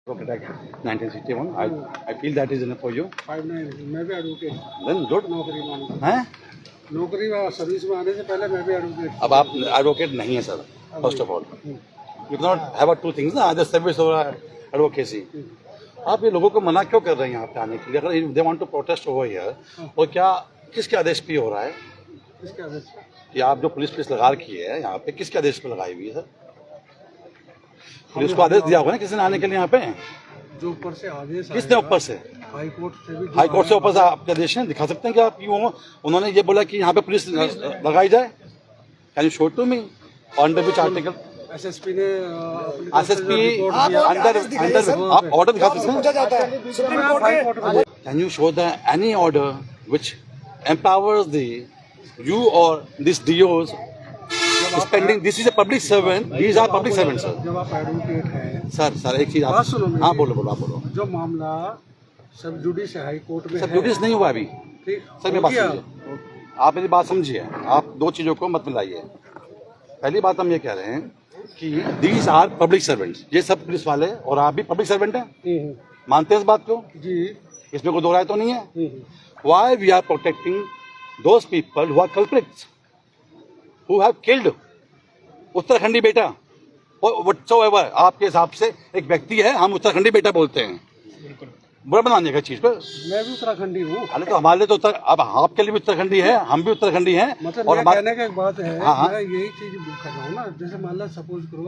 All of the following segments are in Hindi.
Advocate Act 1961. I feel that is enough for you. 59 मैं भी एडवोकेट Then good. नौकरी में आने हैं? नौकरी व सर्विस में आने से पहले मैं भी एडवोकेट अब आप एडवोकेट नहीं है sir. First of all, you cannot have two things ना, either service or advocacy. आप ये लोगों को मना क्यों कर रहे हैं यहाँ पे आने के लिए? अगर they want to protest over here, और क्या किसके आदेश पे हो रहा है? इसके आदेश कि आप जो पुलिस लगा रखी है यहाँ पे, किसके आदेश पे लगाई हुई है सर? पुलिस को आदेश दिया होगा ना किसी ने आने के लिए यहाँ पे? जो ऊपर से आदेश किसने ऊपर से? हाई कोर्ट से भी हाई कोर्ट से ऊपर से आपके आदेश हैं? दिखा सकते हैं कि आप क्यों? उन्होंने ये बोला कि यहाँ पे पुलिस लगाई जाए. Can you show to me under which article? SSP ने अंडर आप ऑर्डर दिखा सकते हैं? Can you show the any order which empowers you or this DOs spending? This is a public servant. These are public servants, sir. जब आप एडवोकेट हैं सर एक चीज आप हाँ बोलो आप बोलो. जो मामला सब जुडिस हाई कोर्ट में सब जुडिस नहीं हुआ अभी सर. मेरी बात समझिए, आप मेरी बात समझिए. आप दो चीजों को मत मिलाइए. पहली बात हम ये कह रहे हैं कि दीज आर पब्लिक सर्वेंट्स. ये सब पुलिस वाले और आप भी पब्लिक सर्वेंट हैं. मानते हैं इस बात को? जी. इसमें कोई दो राय तो नहीं है. Why we are protecting those people who are culprits, who have killed Uttarakhandi बेटा whatsoever? आपके हिसाब से एक व्यक्ति है, हम उत्तराखंडी बेटा बोलते हैं. बुरा बनाने का चीज पर. मैं भी उत्तराखंडी हूँ. अरे तो हमारे तो अब आपके लिए भी उत्तराखंडी है, हम भी उत्तराखंडी हैं. मतलब और कहने का एक बात है, मैं यही चीज कर रहा हूँ ना. जैसे मान लो सपोज करो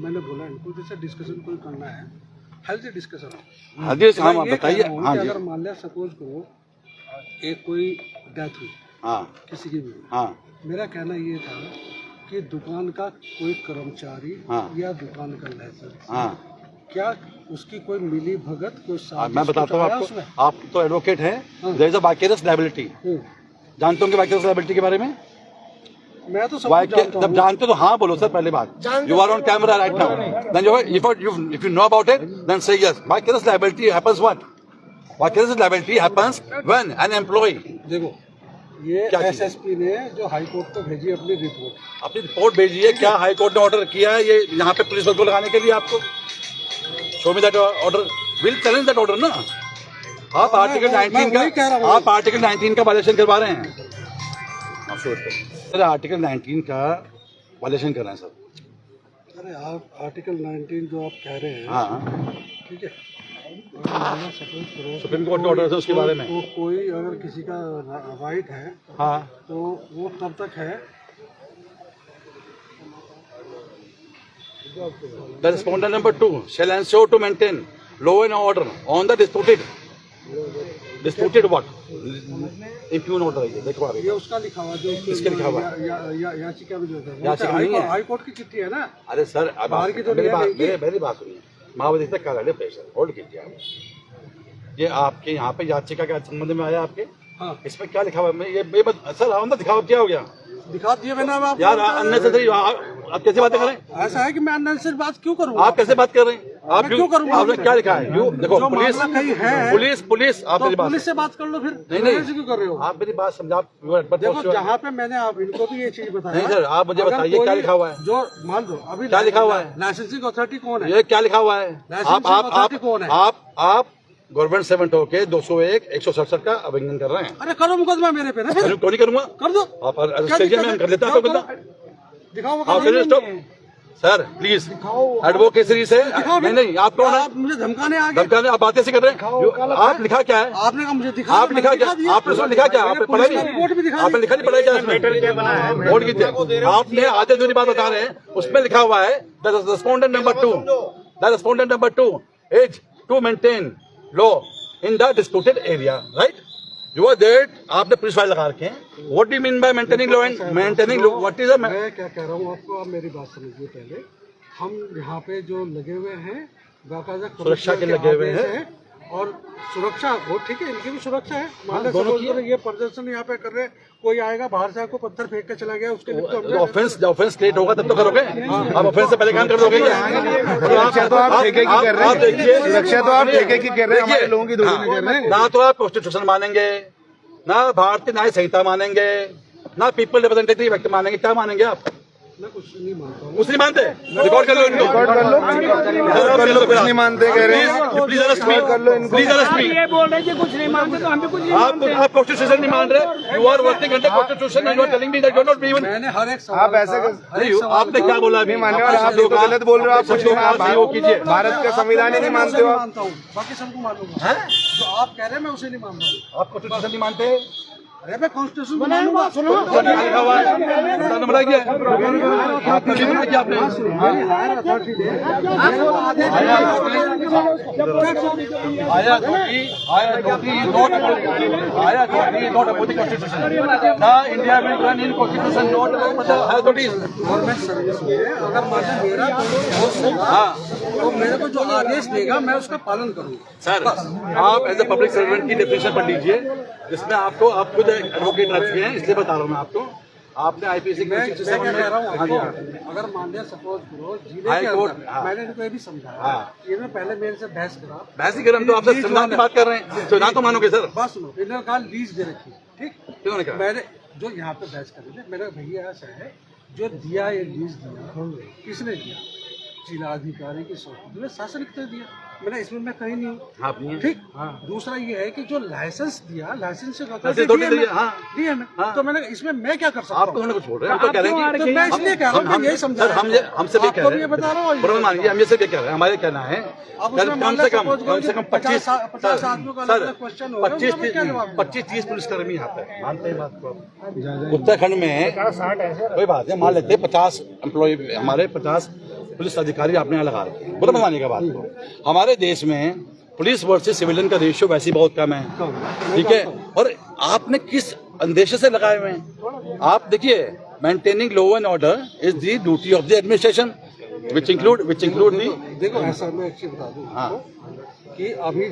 मैंने बोला इनको जैसे डिस्कशन कोई करना है, हेल्थी डिस्कशन. हाँ बताइए. हाँ अगर मान लिया सपोज करो एक कोई डेथ हुई, हाँ किसी की भी, हाँ, मेरा कहना ये था कि दुकान का कोई कर्मचारी या दुकान का लाइसेंस, क्या उसकी कोई मिली भगत कोई मैं बताता हूँ आपको. आप तो एडवोकेट हैं. There is a vicarious liability. जानते होंगे वाइकेरियस लायबिलिटी के बारे में? मैं तो सब जानते तो हाँ बोलो सर. पहले बात, you are on camera right now. Then if you know about it, then say yes. Vicarious liability happens what? Vicarious liability happens when an employee. देखो ये एसएसपी ने जो हाई कोर्ट को भेजी अपनी रिपोर्ट भेजी है. क्या हाई कोर्ट ने ऑर्डर किया है ये यहाँ पे पुलिस को लगाने के लिए? आपको show me that order. Will challenge that order ना. आप आर्टिकल 19 का वायलेशन करवा रहे हैं. सर आर्टिकल 19 का वायलेशन कर रहे हैं सर. अरे आप आर्टिकल 19 जो आप कह रहे हैं, हाँ ठीक है, सुप्रीम कोर्ट का ऑर्डर है उसके बारे में. तो कोई अगर किसी का राइट है, हाँ, तो वो कब तक है? The respondent number 2 shall ensure to maintain law and order on the disputed what? Impugn order है. देखो ये उसका लिखा हुआ जो किसके लिखा हुआ? याचिका में जो है, याचिका नहीं है, हाई कोर्ट की चिट्ठी है ना. अरे सर मेरी बात सुनिए. महावधि तक का प्रेशर होल्ड कीजिए आप. ये आपके यहाँ पे याचिका के संबंध में आया आपके. हाँ. इसमें क्या लिखा हुआ है? ये सर अंदर दिखाओ. क्या हो गया? दिखा दिए मैंने. आप यार अननेसेसरी आप कैसे बातें करें? ऐसा है कि मैं अननेसेसरी बात क्यों करूँ? आप कैसे बात कर रहे हैं? आप क्यों करूँगा? आपने क्या लिखा है? देखो पुलिस आप मेरी बात, पुलिस से बात कर लो फिर. नहीं क्यों कर रहे हो? आप मेरी बात समझा. देखो जहाँ पे मैंने आप इनको भी ये चीज बताया. नहीं सर आप मुझे बताइए क्या लिखा हुआ है? जो मान लो अभी क्या लिखा हुआ है? लाइसेंसिंग अथॉरिटी कौन है? ये क्या लिखा हुआ है? आप गवर्नमेंट सर्वेंट होके 201 167 का उल्लंघन कर रहे हैं. अरे करो मुकदमा मेरे पे ना. क्यों नहीं करूंगा? कर दो. आप कर लेता हूँ. दिखाओ सर प्लीज एडवोकेसी से. नहीं आप कौन है? मुझे धमकाने आप बातें से कर रहे हैं. आप लिखा क्या है? आपने कहा मुझे दिखा. आप लिखा क्या? आपने लिखा क्या? आपने पढ़ा नहीं? आपने लिखा नहीं? पढ़ा क्या इसमें? वोट कीजिए. आपने आधे जो बात बता रहे हैं उसमें लिखा हुआ है the respondent number 2 is to maintain law in the disputed area. Right? You are there. आपने पुलिस वाले लगा रखे हैं. What do you mean by maintaining law and maintaining law? What is a? मैं क्या कह रहा हूँ आपको, आप मेरी बात समझिए. पहले हम यहाँ पे जो लगे हुए हैं बाकायदा सुरक्षा के लगे हुए हैं और सुरक्षा वो ठीक है, इनकी भी सुरक्षा है. मान लो ये प्रदर्शन यहाँ पे कर रहे हैं, कोई आएगा बाहर से आपको पत्थर फेंक के चला गया, उसके लिए ऑफेंस क्रिएट होगा तब तो करोगे. आप ऑफेंस से पहले काम कर दोगे. सुरक्षा तो आप ठेके की कर रहे हैं. सुरक्षा तो आप ठेके की कर रहे हैं, हमारे लोगों की दोषी नहीं कर रहे हैं. ना तो आप कॉन्स्टिट्यूशन मानेंगे, ना भारतीय न्याय संहिता मानेंगे, ना पीपल रिप्रेजेंटेटिव एक्ट मानेंगे. क्या मानेंगे आप? मैं कुछ नहीं मानता हूँ। कुछ नहीं मानते, रिकॉर्ड कर लो इनको, रिकॉर्ड कर लो, कुछ नहीं मानते कह रहे हैं। प्लीज अरेस्ट मी, कर लो इनको। प्लीज अरेस्ट मी। ये बोल रहे हैं कि कुछ नहीं मानते तो हम भी कुछ नहीं मानते। आप कॉन्स्टिट्यूशन नहीं मान रहे, you are working under constitution and you are telling me that you are not even. मैंने हर एक आप ऐसे आपने क्या बोला अभी? मानने वाले आप लोग गलत बोल रहे हो। आप कुछ नहीं, आप वो कीजिए। भारत का संविधान ही नहीं मानते हो आप। मानता हूँ, बाकी सबको मानूंगा। जो आप कह रहे हैं मैं उसे नहीं मान रहा हूँ। आप कॉन्स्टिट्यूशन नहीं मानते? अरे मैं कॉन्स्टिट्यूशन को मानूंगा। लिखा हुआ है, बनाया गया है। आपने बनाया क्या आपने? हायर अथॉरिटी ने Higher authority is not about the constitution. The India will run in constitution, not about the higher authorities. Government service में अगर मुझे मेरा हाँ तो मेरे को जो आदेश देगा मैं उसका पालन करूंगा। सर, आप एज ए पब्लिक सर्वेंट की डेफिनेशन पढ़ लीजिए, जिसमें आपको आप खुद एडवोकेट रह चुके हैं, इसलिए बता रहा हूँ मैं आपको। आपने आईपीसी मैं क्या कह रहा हूँ आपको, अगर मान लिया सपोज करो जिले हाई के कोर्ट, अंदर हाँ। मैंने इनको ये भी समझाया हाँ। इन्होंने पहले मेरे से बहस करा। बहस ही हम तो आपसे संविधान की बात कर रहे हैं, संविधान तो मानोगे सर? बस सुनो, इन्होंने कहा लीज दे रखी, ठीक। क्यों कहा? मैंने जो यहाँ पे बहस कर रहे थे, मेरा भैया ऐसा है जो दिया ये लीज दिया किसने दिया? जिलाधिकारी की सोच शासन ने दिया। मैंने इसमें मैं कहीं नहीं हूँ, हाँ, नहीं है। ठीक। दूसरा ये है कि जो लाइसेंस दिया, लाइसेंस से हाँ। हाँ। तो मैंने इसमें मैं क्या कर सकता आपको हूँ? उन्होंने कुछ बोल रहे हैं, हम तो कह रहे हैं तो मैं इसलिए कह रहा हूँ, मैं यही समझा रहा हूँ। हमसे भी कह आपको रहे भी ये बता रहा हूँ। हैं, मानिए हम ये से क्या कह रहे हैं, हमारे कहना है अब उसमें मान लो कम से कम 50 आदमियों का अलग-अलग क्वेश्चन होगा, उनका मैं क्या जवाब दूं? 25-30 पुलिसकर्मी यहाँ पे मानते हैं बात को। उत्तराखंड में कोई बात नहीं, मान लेते 50 एम्प्लॉय, हमारे 50 पुलिस अधिकारी आपने यहाँ लगा रखे हैं, बुरा मानिए का बात को। हमारे देश में पुलिस वर्सेस सिविलियन का रेशियो वैसे ही बहुत कम है, ठीक है। और आपने किस अंदेशे से लगाए हुए हैं? आप देखिए, maintaining law and order is the duty of the administration, which include दी। देखो ऐसा मैं एक चीज बता दूं हाँ। कि अभी